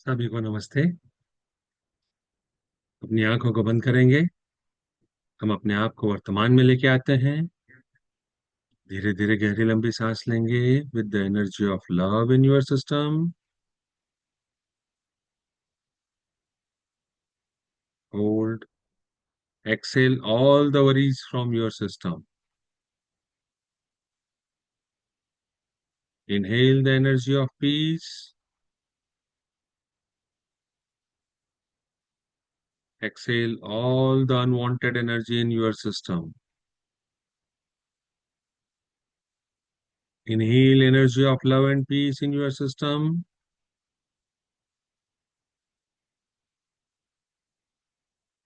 सभी को नमस्ते। अपनी आंखों को बंद करेंगे। हम अपने आप को वर्तमान में लेके आते हैं। धीरे धीरे गहरी लंबी सांस लेंगे with the energy of love in your system. Hold, exhale all the worries from your system. Inhale the energy of peace, exhale all the unwanted energy in your system. Inhale energy of love and peace in your system.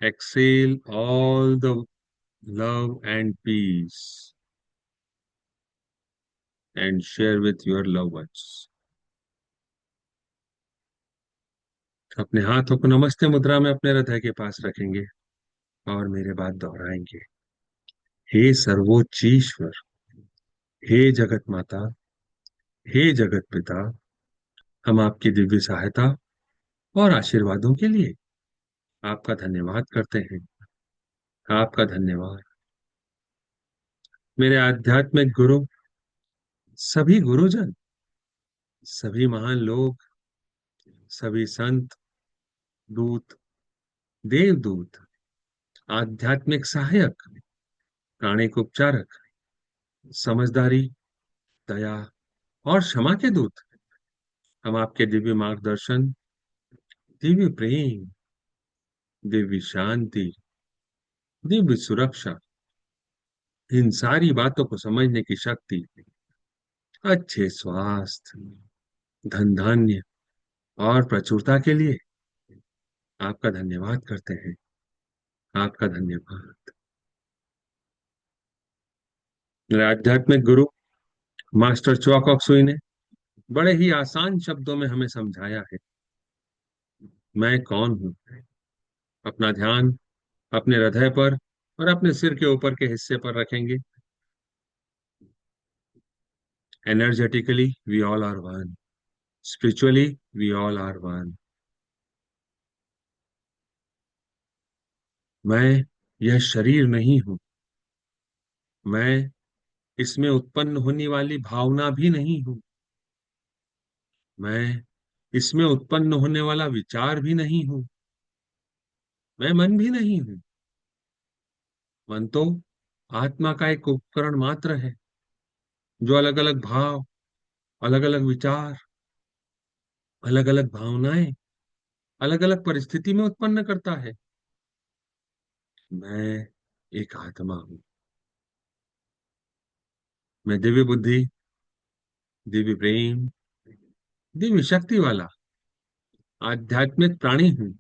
Exhale all the love and peace and share with your loved ones. अपने हाथों को नमस्ते मुद्रा में अपने हृदय के पास रखेंगे और मेरे बाद दोहराएंगे। हे सर्वोच्च ईश्वर, हे जगत माता, हे जगत पिता, हम आपकी दिव्य सहायता और आशीर्वादों के लिए आपका धन्यवाद करते हैं। आपका धन्यवाद। मेरे आध्यात्मिक गुरु, सभी गुरुजन, सभी महान लोग, सभी संत, दूत, देवदूत, आध्यात्मिक सहायक, प्राणिक उपचारक, समझदारी, दया और क्षमा के दूत, हम आपके दिव्य मार्गदर्शन, दिव्य प्रेम, दिव्य शांति, दिव्य सुरक्षा, इन सारी बातों को समझने की शक्ति, अच्छे स्वास्थ्य, धन धान्य और प्रचुरता के लिए आपका धन्यवाद करते हैं। आपका धन्यवाद। मेरे आध्यात्मिक गुरु मास्टर च्वाक सुई ने बड़े ही आसान शब्दों में हमें समझाया है, मैं कौन हूं। अपना ध्यान अपने हृदय पर और अपने सिर के ऊपर के हिस्से पर रखेंगे। Energetically we all are one, spiritually we all are one. मैं यह शरीर नहीं हूं। मैं इसमें उत्पन्न होने वाली भावना भी नहीं हूं। मैं इसमें उत्पन्न होने वाला विचार भी नहीं हूं। मैं मन भी नहीं हूं। मन तो आत्मा का एक उपकरण मात्र है, जो अलग अलग भाव, अलग अलग विचार, अलग अलग भावनाएं अलग अलग परिस्थिति में उत्पन्न करता है। मैं एक आत्मा हूं। मैं दिव्य बुद्धि, दिव्य प्रेम, दिव्य शक्ति वाला आध्यात्मिक प्राणी हूं।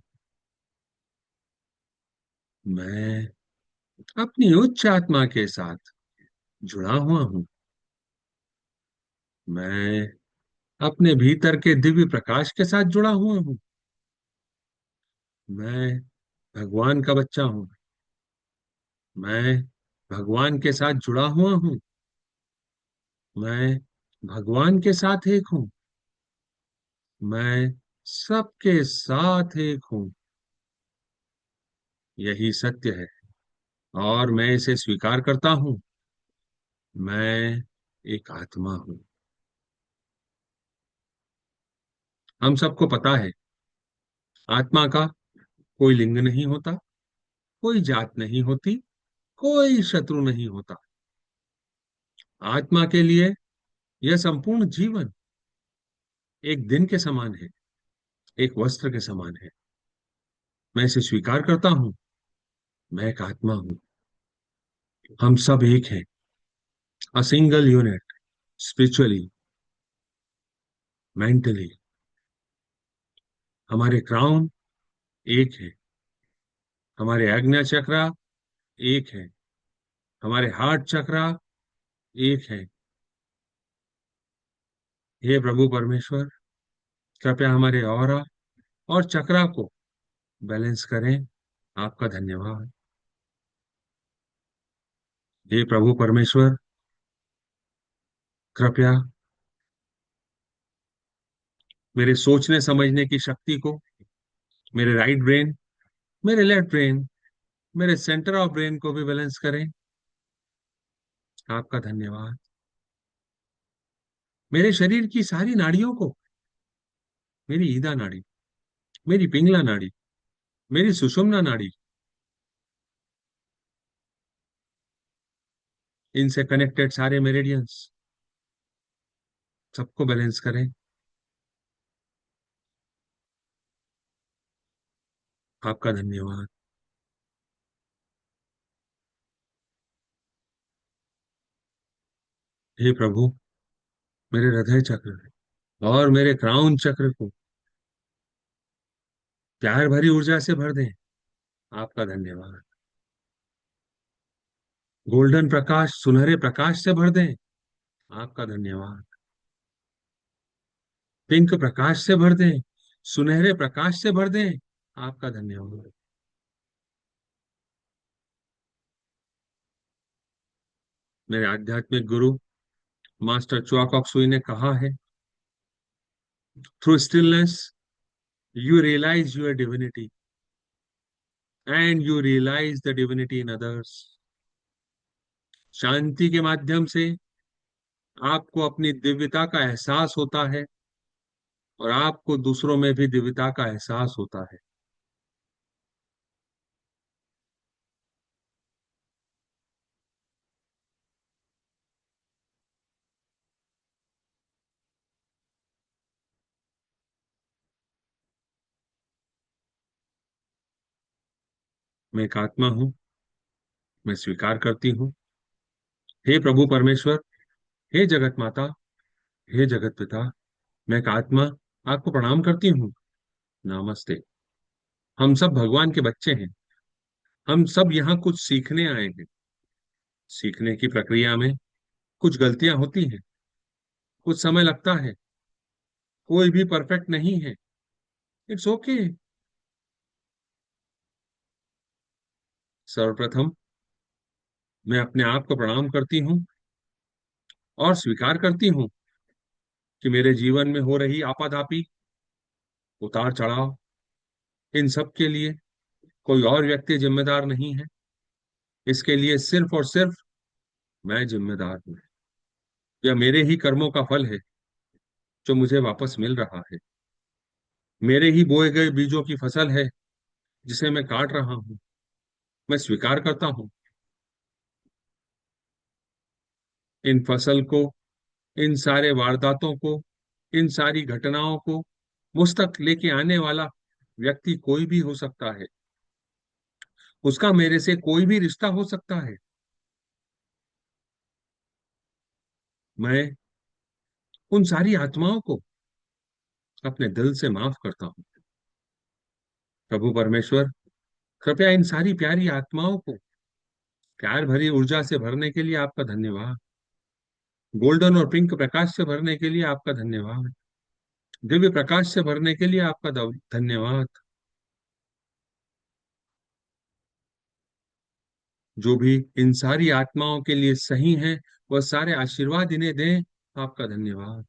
मैं अपनी उच्च आत्मा के साथ जुड़ा हुआ हूं। मैं अपने भीतर के दिव्य प्रकाश के साथ जुड़ा हुआ हूं। मैं भगवान का बच्चा हूं। मैं भगवान के साथ जुड़ा हुआ हूं। मैं भगवान के साथ एक हूं। मैं सबके साथ एक हूं। यही सत्य है और मैं इसे स्वीकार करता हूं। मैं एक आत्मा हूं। हम सबको पता है, आत्मा का कोई लिंग नहीं होता, कोई जात नहीं होती, कोई शत्रु नहीं होता। आत्मा के लिए यह संपूर्ण जीवन एक दिन के समान है, एक वस्त्र के समान है। मैं इसे स्वीकार करता हूं। मैं एक आत्मा हूं। हम सब एक हैं, a single unit, spiritually, mentally. हमारे क्राउन एक है, हमारे आज्ञा चक्रा एक है, हमारे हार्ट चक्रा एक है। हे प्रभु परमेश्वर, कृपया हमारे ऑरा और चक्रा को बैलेंस करें। आपका धन्यवाद। हे प्रभु परमेश्वर, कृपया मेरे सोचने समझने की शक्ति को, मेरे राइट ब्रेन, मेरे लेफ्ट ब्रेन, मेरे सेंटर ऑफ ब्रेन को भी बैलेंस करें। आपका धन्यवाद। मेरे शरीर की सारी नाड़ियों को, मेरी ईदा नाड़ी, मेरी पिंगला नाड़ी, मेरी सुषुम्ना नाड़ी, इनसे कनेक्टेड सारे मेरिडियंस, सबको बैलेंस करें। आपका धन्यवाद। हे प्रभु, मेरे हृदय चक्र और मेरे क्राउन चक्र को प्यार भरी ऊर्जा से भर दें। आपका धन्यवाद। गोल्डन प्रकाश, सुनहरे प्रकाश से भर दें। आपका धन्यवाद। पिंक प्रकाश से भर दें, सुनहरे प्रकाश से भर दें। आपका धन्यवाद। मेरे आध्यात्मिक गुरु मास्टर च्वा कॉक सुई ने कहा है, through stillness you realise your divinity and you realise the divinity in others. शांति के माध्यम से आपको अपनी दिव्यता का एहसास होता है और आपको दूसरों में भी दिव्यता का एहसास होता है। मैं एक आत्मा हूं, मैं स्वीकार करती हूँ। हे प्रभु परमेश्वर, हे जगत माता, हे जगत पिता, मैं एक आत्मा आपको प्रणाम करती हूँ। नमस्ते। हम सब भगवान के बच्चे हैं। हम सब यहाँ कुछ सीखने आए हैं। सीखने की प्रक्रिया में कुछ गलतियां होती हैं, कुछ समय लगता है। कोई भी परफेक्ट नहीं है। It's okay. सर्वप्रथम मैं अपने आप को प्रणाम करती हूँ और स्वीकार करती हूँ कि मेरे जीवन में हो रही आपाधापी, उतार चढ़ाव, इन सब के लिए कोई और व्यक्ति जिम्मेदार नहीं है। इसके लिए सिर्फ और सिर्फ मैं जिम्मेदार हूँ। यह मेरे ही कर्मों का फल है जो मुझे वापस मिल रहा है। मेरे ही बोए गए बीजों की फसल है जिसे मैं काट रहा हूँ। मैं स्वीकार करता हूँ इन फसल को, इन सारे वारदातों को, इन सारी घटनाओं को। मुझ तक लेके आने वाला व्यक्ति कोई भी हो सकता है। उसका मेरे से कोई भी रिश्ता हो सकता है। मैं उन सारी आत्माओं को अपने दिल से माफ करता हूँ। प्रभु परमेश्वर, कृपया इन सारी प्यारी आत्माओं को प्यार भरी ऊर्जा से भरने के लिए आपका धन्यवाद। गोल्डन और पिंक प्रकाश से भरने के लिए आपका धन्यवाद। दिव्य प्रकाश से भरने के लिए आपका धन्यवाद। जो भी इन सारी आत्माओं के लिए सही है, वह सारे आशीर्वाद इन्हें दें। आपका धन्यवाद।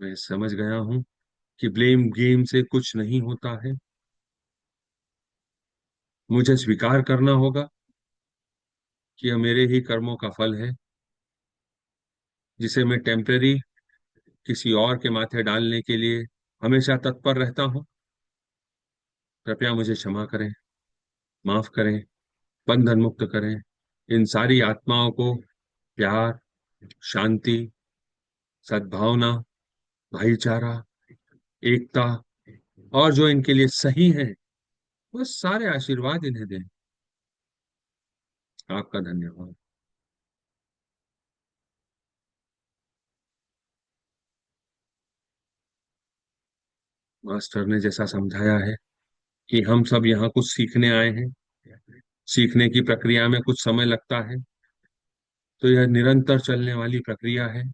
मैं समझ गया हूं कि ब्लेम गेम से कुछ नहीं होता है। मुझे स्वीकार करना होगा कि यह मेरे ही कर्मों का फल है, जिसे मैं टेम्परेरी किसी और के माथे डालने के लिए हमेशा तत्पर रहता हूं। कृपया मुझे क्षमा करें, माफ करें, बंधन मुक्त करें। इन सारी आत्माओं को प्यार, शांति, सद्भावना, भाईचारा, एकता और जो इनके लिए सही है, वो सारे आशीर्वाद इन्हें दें। आपका धन्यवाद। मास्टर ने जैसा समझाया है कि हम सब यहाँ कुछ सीखने आए हैं। सीखने की प्रक्रिया में कुछ समय लगता है, तो यह निरंतर चलने वाली प्रक्रिया है।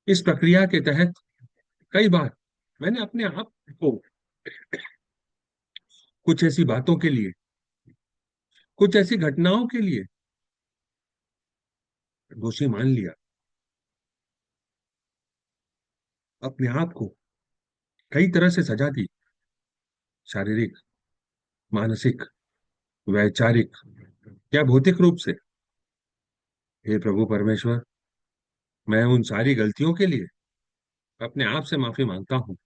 इस प्रक्रिया के तहत कई बार मैंने अपने आप को कुछ ऐसी बातों के लिए कुछ ऐसी घटनाओं के लिए दोषी मान लिया, अपने आप को कई तरह से सजा दी, शारीरिक, मानसिक, वैचारिक या भौतिक रूप से। हे प्रभु परमेश्वर, मैं उन सारी गलतियों के लिए अपने आप से माफी मांगता हूँ,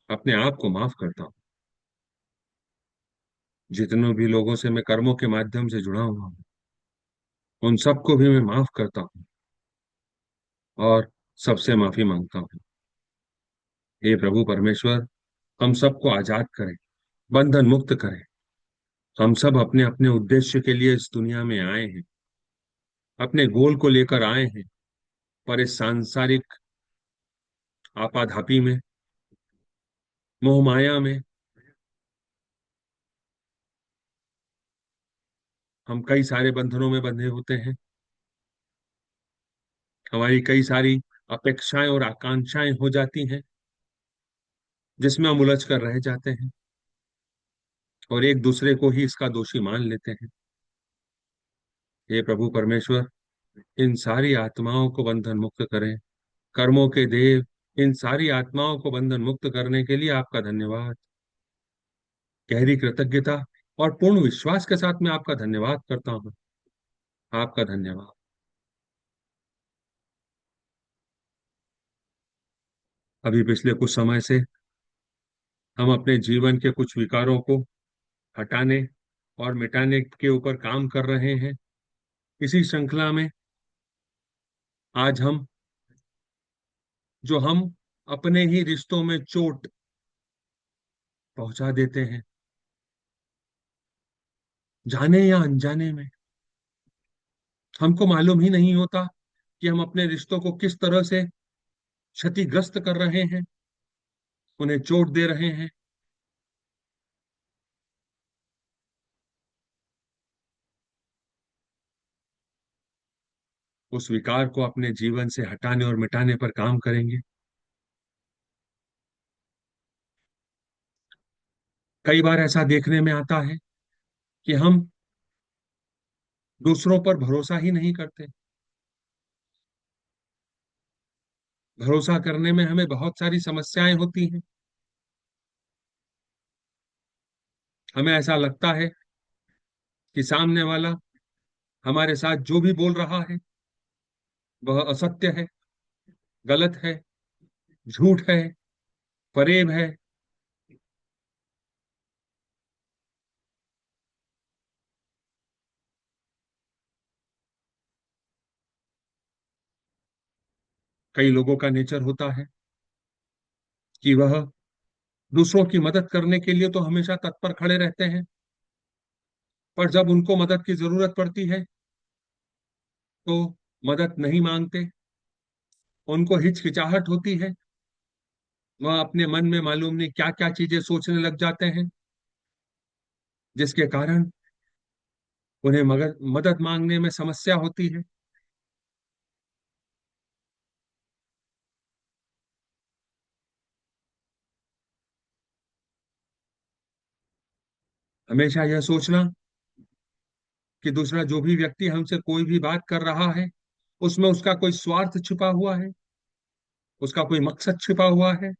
अपने आप को माफ करता हूँ। जितने भी लोगों से मैं कर्मों के माध्यम से जुड़ा हुआ हूँ, उन सबको भी मैं माफ करता हूँ और सबसे माफी मांगता हूँ। हे प्रभु परमेश्वर, हम सबको आजाद करें, बंधन मुक्त करें। हम सब अपने अपने उद्देश्य के लिए इस दुनिया में आए हैं, अपने गोल को लेकर आए हैं, पर इस सांसारिक आपाधापी में, मोह माया में हम कई सारे बंधनों में बंधे होते हैं। हमारी कई सारी अपेक्षाएं और आकांक्षाएं हो जाती हैं, जिसमें हम उलझ कर रह जाते हैं और एक दूसरे को ही इसका दोषी मान लेते हैं। हे प्रभु परमेश्वर, इन सारी आत्माओं को बंधन मुक्त करें। कर्मों के देव, इन सारी आत्माओं को बंधन मुक्त करने के लिए आपका धन्यवाद। गहरी कृतज्ञता और पूर्ण विश्वास के साथ मैं आपका धन्यवाद करता हूँ। आपका धन्यवाद। अभी पिछले कुछ समय से हम अपने जीवन के कुछ विकारों को हटाने और मिटाने के ऊपर काम कर रहे हैं। इसी श्रृंखला में आज हम अपने ही रिश्तों में चोट पहुंचा देते हैं, जाने या अनजाने में। हमको मालूम ही नहीं होता कि हम अपने रिश्तों को किस तरह से क्षतिग्रस्त कर रहे हैं, उन्हें चोट दे रहे हैं। उस विकार को अपने जीवन से हटाने और मिटाने पर काम करेंगे। कई बार ऐसा देखने में आता है कि हम दूसरों पर भरोसा ही नहीं करते। भरोसा करने में हमें बहुत सारी समस्याएं होती हैं। हमें ऐसा लगता है कि सामने वाला हमारे साथ जो भी बोल रहा है वह असत्य है, गलत है, झूठ है, फरेब है। कई लोगों का नेचर होता है कि वह दूसरों की मदद करने के लिए तो हमेशा तत्पर खड़े रहते हैं, पर जब उनको मदद की जरूरत पड़ती है तो मदद नहीं मांगते। उनको हिचकिचाहट होती है, वह अपने मन में मालूम नहीं क्या क्या चीजें सोचने लग जाते हैं, जिसके कारण उन्हें मदद मदद मांगने में समस्या होती है। हमेशा यह सोचना कि दूसरा जो भी व्यक्ति हमसे कोई भी बात कर रहा है, उसमें उसका कोई स्वार्थ छिपा हुआ है, उसका कोई मकसद छिपा हुआ है।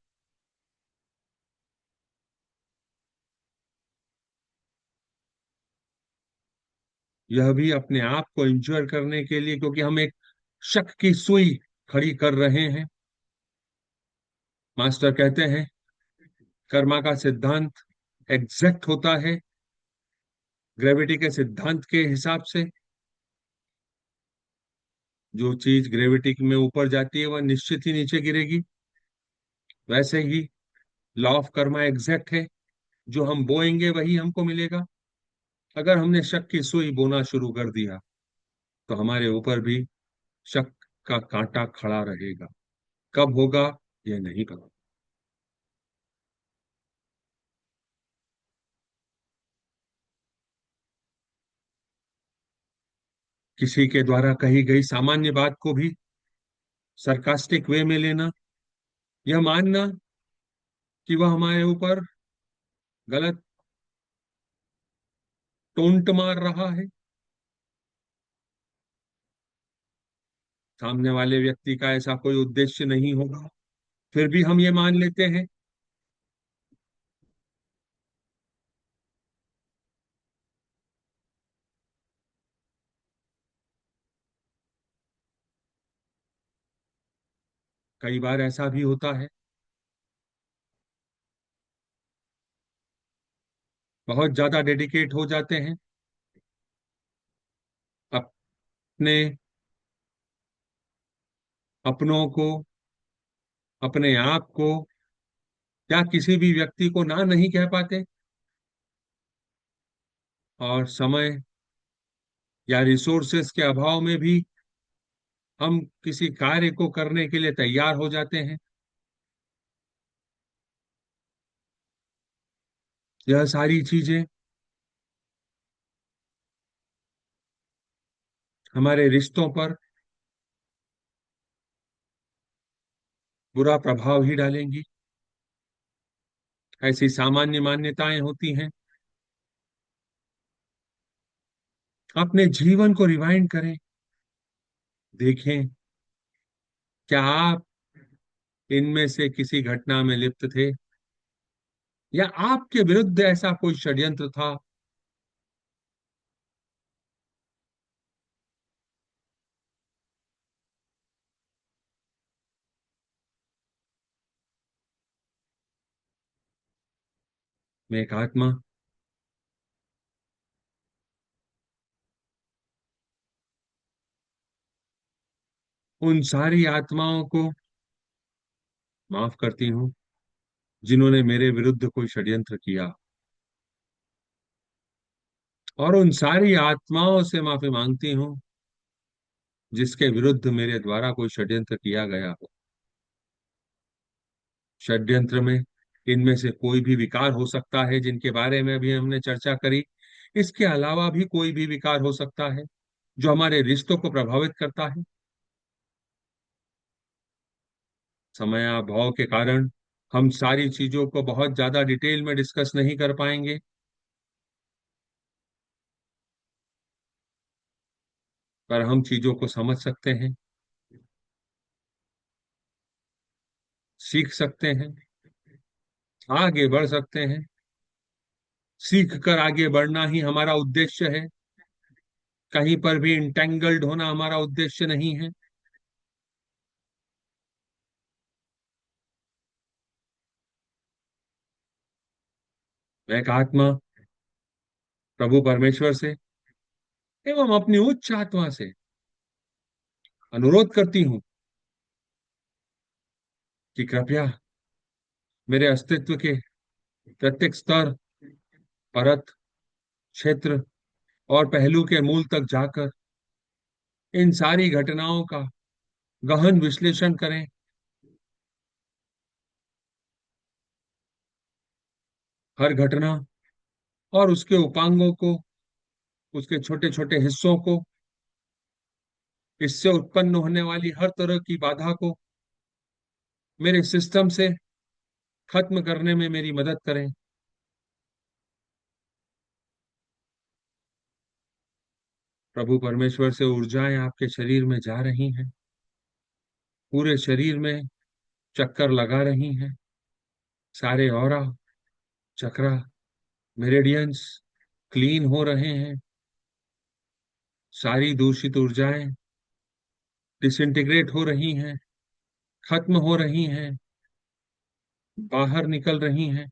यह भी अपने आप को इंजॉय करने के लिए, क्योंकि हम एक शक की सुई खड़ी कर रहे हैं। मास्टर कहते हैं कर्मा का सिद्धांत एग्जैक्ट होता है ग्रेविटी के सिद्धांत के हिसाब से। जो चीज ग्रेविटी में ऊपर जाती है वह निश्चित ही नीचे गिरेगी। वैसे ही लॉ ऑफ कर्मा एग्जैक्ट है, जो हम बोएंगे वही हमको मिलेगा। अगर हमने शक की सुई बोना शुरू कर दिया तो हमारे ऊपर भी शक का कांटा खड़ा रहेगा। कब होगा यह नहीं पता। किसी के द्वारा कही गई सामान्य बात को भी सरकास्टिक वे में लेना, यह मानना कि वह हमारे ऊपर गलत टोंट मार रहा है। सामने वाले व्यक्ति का ऐसा कोई उद्देश्य नहीं होगा, फिर भी हम ये मान लेते हैं। कई बार ऐसा भी होता है, बहुत ज्यादा डेडिकेट हो जाते हैं अपने अपनों को, अपने आप को, या किसी भी व्यक्ति को ना नहीं कह पाते, और समय या रिसोर्सेस के अभाव में भी हम किसी कार्य को करने के लिए तैयार हो जाते हैं। यह सारी चीजें हमारे रिश्तों पर बुरा प्रभाव ही डालेंगी। ऐसी सामान्य मान्यताएं होती हैं। अपने जीवन को रिवाइंड करें, देखें क्या आप इनमें से किसी घटना में लिप्त थे, या आपके विरुद्ध ऐसा कोई षड्यंत्र था। मैं एक आत्मा उन सारी आत्माओं को माफ करती हूँ जिन्होंने मेरे विरुद्ध कोई षड्यंत्र किया, और उन सारी आत्माओं से माफी मांगती हूँ जिसके विरुद्ध मेरे द्वारा कोई षड्यंत्र किया गया हो। षड्यंत्र में इनमें से कोई भी विकार हो सकता है जिनके बारे में अभी हमने चर्चा करी। इसके अलावा भी कोई भी विकार हो सकता है जो हमारे रिश्तों को प्रभावित करता है। समयाभाव के कारण हम सारी चीजों को बहुत ज्यादा डिटेल में डिस्कस नहीं कर पाएंगे, पर हम चीजों को समझ सकते हैं, सीख सकते हैं, आगे बढ़ सकते हैं। सीख कर आगे बढ़ना ही हमारा उद्देश्य है, कहीं पर भी इंटेंगल्ड होना हमारा उद्देश्य नहीं है। मैं एक आत्मा प्रभु परमेश्वर से एवं अपनी उच्च आत्मा से अनुरोध करती हूँ कि कृपया मेरे अस्तित्व के प्रत्येक स्तर, परत, क्षेत्र और पहलू के मूल तक जाकर इन सारी घटनाओं का गहन विश्लेषण करें। हर घटना और उसके उपांगों को, उसके छोटे छोटे हिस्सों को, इससे उत्पन्न होने वाली हर तरह की बाधा को मेरे सिस्टम से खत्म करने में मेरी मदद करें। प्रभु परमेश्वर से ऊर्जाएं आपके शरीर में जा रही हैं, पूरे शरीर में चक्कर लगा रही हैं। सारे ऑरा, चक्रा, मेरिडियंस क्लीन हो रहे हैं। सारी दूषित ऊर्जाएं डिसइंटीग्रेट हो रही हैं, खत्म हो रही हैं, बाहर निकल रही हैं,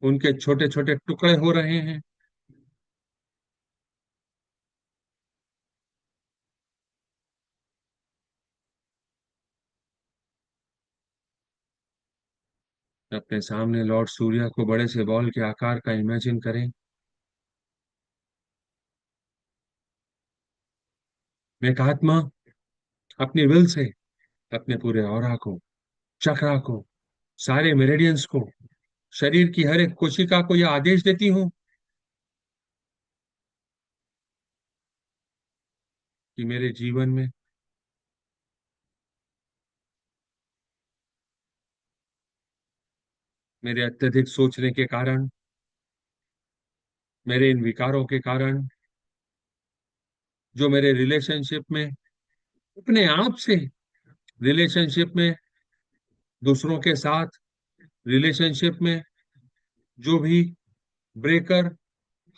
उनके छोटे छोटे टुकड़े हो रहे हैं। अपने सामने लॉर्ड सूर्य को बड़े से बॉल के आकार का इमेजिन करें। मैं एक आत्मा अपनी विल से अपने पूरे ऑरा को, चक्रा को, सारे मेरिडियंस को, शरीर की हर एक कोशिका को यह आदेश देती हूँ कि मेरे जीवन में मेरे अत्यधिक सोचने के कारण मेरे इन विकारों के कारण जो मेरे रिलेशनशिप में, अपने आप से रिलेशनशिप में, दूसरों के साथ रिलेशनशिप में जो भी ब्रेकर,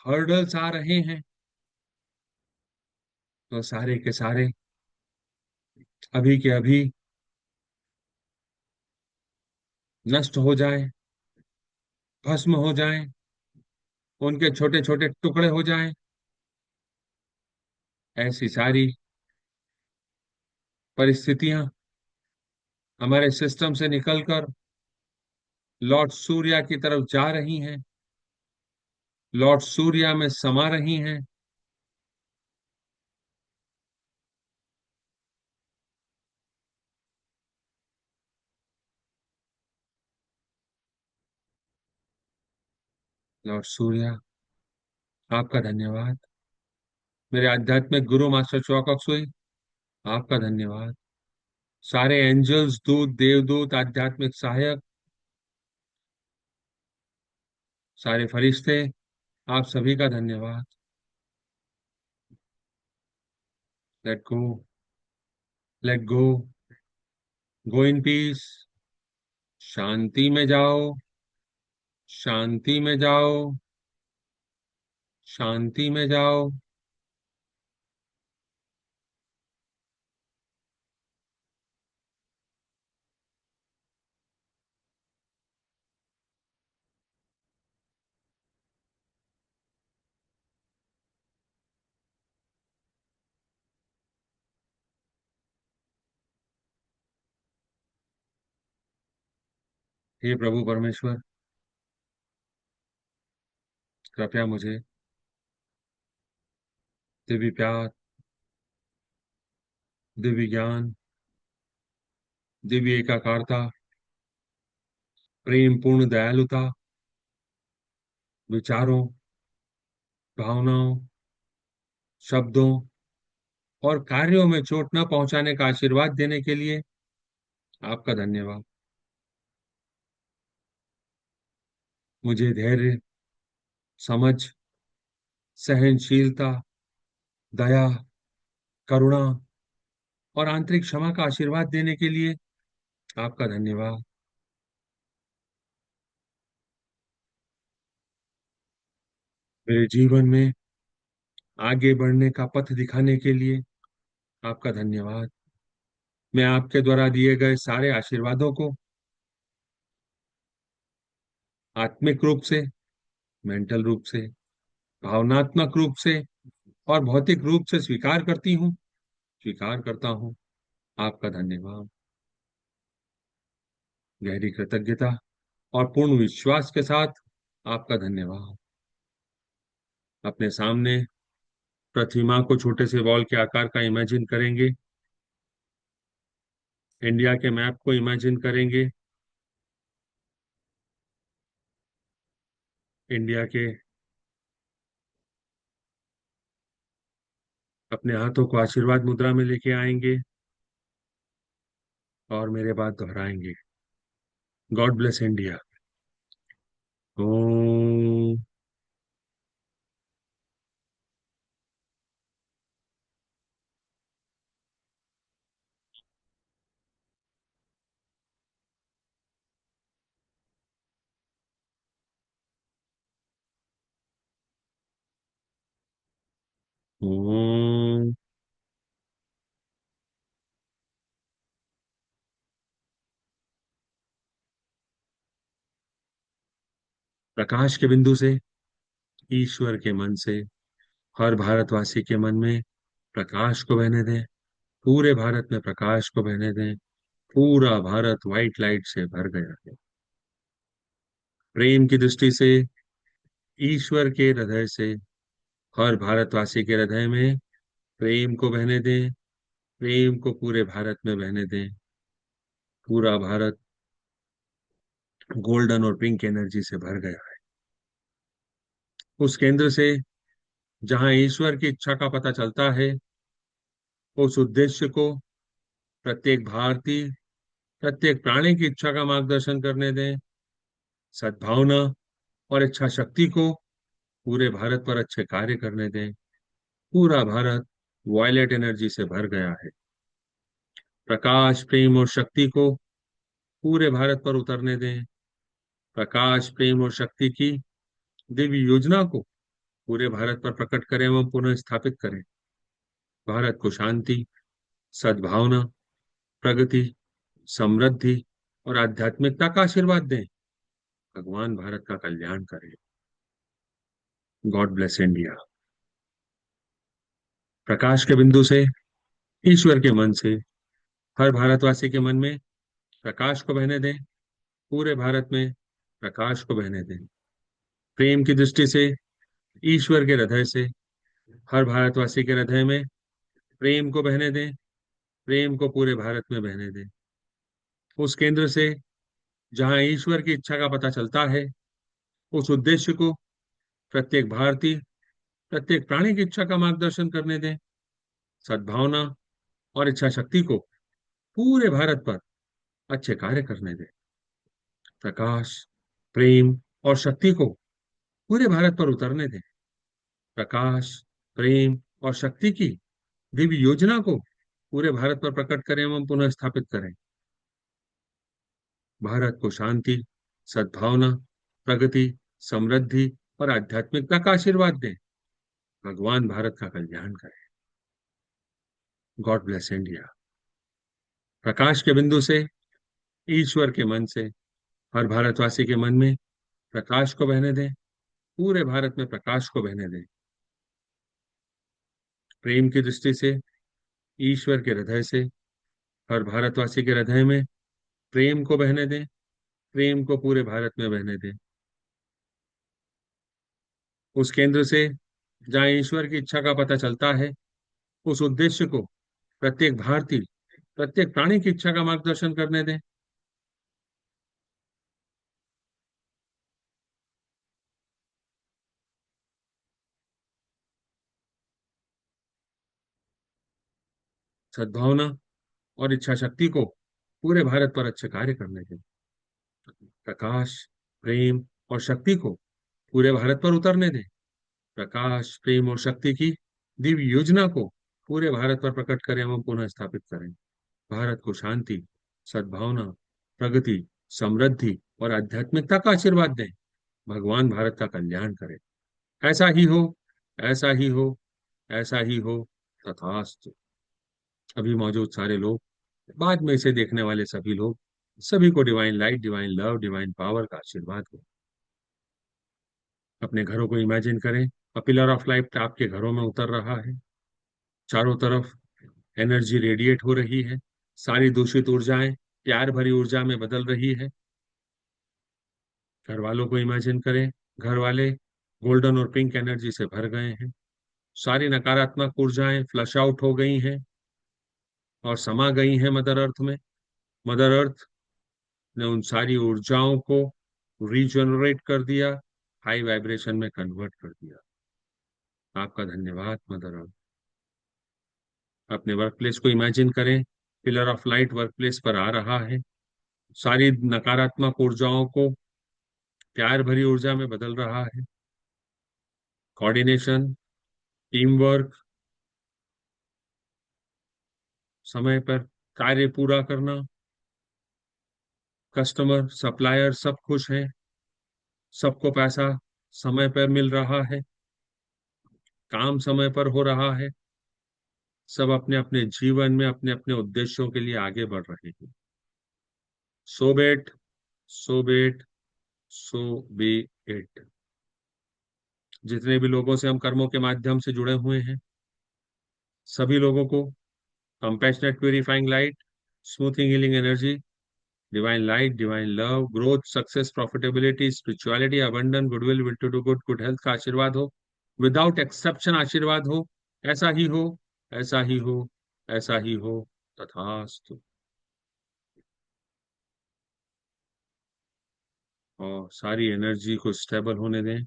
हर्डल्स आ रहे हैं, तो सारे के सारे अभी के अभी नष्ट हो जाएं, भस्म हो जाएं, उनके छोटे छोटे टुकड़े हो जाएं। ऐसी सारी परिस्थितियां हमारे सिस्टम से निकलकर लॉर्ड सूर्या की तरफ जा रही हैं, लॉर्ड सूर्या में समा रही हैं। लॉर्ड सूर्या, आपका धन्यवाद। मेरे आध्यात्मिक गुरु मास्टर चौकक सुई, आपका धन्यवाद। सारे एंजल्स, दूत, देवदूत, आध्यात्मिक सहायक, सारे फरिश्ते, आप सभी का धन्यवाद। Let go, let go, go in peace. शांति में जाओ, शांति में जाओ, शांति में जाओ। हे प्रभु परमेश्वर, कृपया मुझे दिव्य प्यार, दिव्य ज्ञान, दिव्य एकाकारता, प्रेम पूर्ण दयालुता, विचारों, भावनाओं, शब्दों और कार्यों में चोट न पहुंचाने का आशीर्वाद देने के लिए आपका धन्यवाद। मुझे धैर्य, समझ, सहनशीलता, दया, करुणा और आंतरिक क्षमा का आशीर्वाद देने के लिए आपका धन्यवाद। मेरे जीवन में आगे बढ़ने का पथ दिखाने के लिए आपका धन्यवाद। मैं आपके द्वारा दिए गए सारे आशीर्वादों को आत्मिक रूप से, मेंटल रूप से, भावनात्मक रूप से और भौतिक रूप से स्वीकार करती हूँ, स्वीकार करता हूँ। आपका धन्यवाद। गहरी कृतज्ञता और पूर्ण विश्वास के साथ आपका धन्यवाद। अपने सामने प्रतिमा को छोटे से बॉल के आकार का इमेजिन करेंगे, इंडिया के मैप को इमेजिन करेंगे, इंडिया के अपने हाथों को आशीर्वाद मुद्रा में लेके आएंगे और मेरे बाद दोहराएंगे। God bless India. ओम। ओम। प्रकाश के बिंदु से, ईश्वर के मन से, हर भारतवासी के मन में प्रकाश को बहने दें। पूरे भारत में प्रकाश को बहने दें। पूरा भारत व्हाइट लाइट से भर गया है। प्रेम की दृष्टि से, ईश्वर के हृदय से हर भारतवासी के हृदय में प्रेम को बहने दें। प्रेम को पूरे भारत में बहने दें। पूरा भारत गोल्डन और पिंक एनर्जी से भर गया है। उस केंद्र से जहां ईश्वर की इच्छा का पता चलता है, उस उद्देश्य को प्रत्येक भारतीय, प्रत्येक प्राणी की इच्छा का मार्गदर्शन करने दें। सद्भावना और इच्छा शक्ति को पूरे भारत पर अच्छे कार्य करने दें। पूरा भारत वायलेट एनर्जी से भर गया है। प्रकाश, प्रेम और शक्ति को पूरे भारत पर उतरने दें। प्रकाश, प्रेम और शक्ति की दिव्य योजना को पूरे भारत पर प्रकट करें एवं पुनः स्थापित करें। भारत को शांति, सद्भावना, प्रगति, समृद्धि और आध्यात्मिकता का आशीर्वाद दें। भगवान भारत का कल्याण करें। God bless India. प्रकाश के बिंदु से, ईश्वर के मन से, हर भारतवासी के मन में प्रकाश को बहने दें। पूरे भारत में प्रकाश को बहने दें। प्रेम की दृष्टि से, ईश्वर के हृदय से, हर भारतवासी के हृदय में प्रेम को बहने दें। प्रेम को पूरे भारत में बहने दें। उस केंद्र से जहां ईश्वर की इच्छा का पता चलता है, उस उद्देश्य को प्रत्येक भारतीय, प्रत्येक प्राणी की इच्छा का मार्गदर्शन करने दें। सद्भावना और इच्छा शक्ति को पूरे भारत पर अच्छे कार्य करने दें। प्रकाश, प्रेम और शक्ति को पूरे भारत पर उतरने दें। प्रकाश, प्रेम और शक्ति की दिव्य योजना को पूरे भारत पर प्रकट करें एवं पुनः स्थापित करें। भारत को शांति, सद्भावना, प्रगति, समृद्धि और आध्यात्मिकता का आशीर्वाद दें। भगवान भारत का कल्याण करें। God bless India. प्रकाश के बिंदु से, ईश्वर के मन से, हर भारतवासी के मन में प्रकाश को बहने दें। पूरे भारत में प्रकाश को बहने दें। प्रेम की दृष्टि से, ईश्वर के हृदय से, हर भारतवासी के हृदय में प्रेम को बहने दें। प्रेम को पूरे भारत में बहने दें। उस केंद्र से जहां ईश्वर की इच्छा का पता चलता है, उस उद्देश्य को प्रत्येक भारतीय, प्रत्येक प्राणी की इच्छा का मार्गदर्शन करने दें। सद्भावना और इच्छा शक्ति को पूरे भारत पर अच्छे कार्य करने दें। प्रकाश, प्रेम और शक्ति को पूरे भारत पर उतरने दें। प्रकाश, प्रेम और शक्ति की दिव्य योजना को पूरे भारत पर प्रकट करें एवं पुनः स्थापित करें। भारत को शांति, सद्भावना, प्रगति, समृद्धि और आध्यात्मिकता का आशीर्वाद दें। भगवान भारत का कल्याण करें। ऐसा ही हो, ऐसा ही हो, ऐसा ही हो, तथास्तु। अभी मौजूद सारे लोग, बाद में इसे देखने वाले सभी लोग, सभी को divine light, divine love, divine power का आशीर्वाद हो। अपने घरों को इमेजिन करें, पिलर ऑफ लाइट आपके घरों में उतर रहा है। चारों तरफ एनर्जी रेडिएट हो रही है। सारी दूषित ऊर्जाएं प्यार भरी ऊर्जा में बदल रही है। घर वालों को इमेजिन करें, घर वाले गोल्डन और पिंक एनर्जी से भर गए हैं। सारी नकारात्मक ऊर्जाएं फ्लश आउट हो गई हैं और समा गई हैं मदर अर्थ में। मदर अर्थ ने उन सारी ऊर्जाओं को रीजनरेट कर दिया, हाई वाइब्रेशन में कन्वर्ट कर दिया। आपका धन्यवाद मदर अर्थ। अपने वर्क प्लेस को इमेजिन करें, pillar of light work place पर आ रहा है। सारी नकारात्मक ऊर्जाओं को प्यार भरी ऊर्जा में बदल रहा है। कोऑर्डिनेशन, टीम वर्क, समय पर कार्य पूरा करना, कस्टमर, सप्लायर सब खुश हैं। सबको पैसा समय पर मिल रहा है। काम समय पर हो रहा है। सब अपने अपने जीवन में अपने अपने उद्देश्यों के लिए आगे बढ़ रहे हैं। सो बेट, सो बेट, सो बी इट। जितने भी लोगों से हम कर्मों के माध्यम से जुड़े हुए हैं, सभी लोगों को compassionate purifying light, smoothing healing energy, divine light, divine love, growth, success, profitability, spirituality, abundance, goodwill, will to do good, good health का आशीर्वाद हो। विदाउट एक्सेप्शन आशीर्वाद हो। ऐसा ही हो, ऐसा ही हो, ऐसा ही हो, तथास्तु। और सारी एनर्जी को स्टेबल होने दें।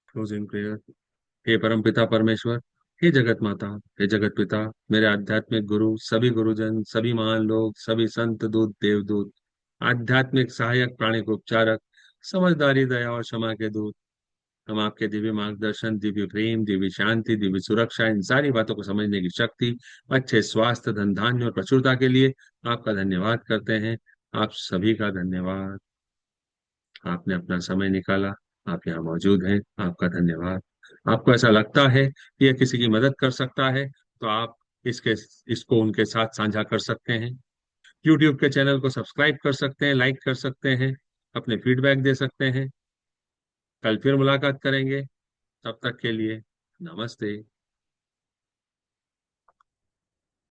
Closing prayer. हे परम पिता परमेश्वर, हे जगत माता, हे जगत पिता, मेरे आध्यात्मिक गुरु, सभी गुरुजन, सभी महान लोग, सभी संत दूत, देवदूत, आध्यात्मिक सहायक, प्राणिक उपचारक, समझदारी, दया और क्षमा के दूत। हम आपके दिव्य मार्गदर्शन, दिव्य प्रेम, दिव्य शांति, दिव्य सुरक्षा, इन सारी बातों को समझने की शक्ति, अच्छे स्वास्थ्य, धन धान्य और प्रचुरता के लिए आपका धन्यवाद करते हैं। आप सभी का धन्यवाद। आपने अपना समय निकाला, आप यहाँ मौजूद हैं, आपका धन्यवाद। आपको ऐसा लगता है कि यह किसी की मदद कर सकता है, तो आप इसके इसको उनके साथ साझा कर सकते हैं। यूट्यूब के चैनल को सब्सक्राइब कर सकते हैं, लाइक कर सकते हैं, अपने फीडबैक दे सकते हैं। कल फिर मुलाकात करेंगे। तब तक के लिए नमस्ते।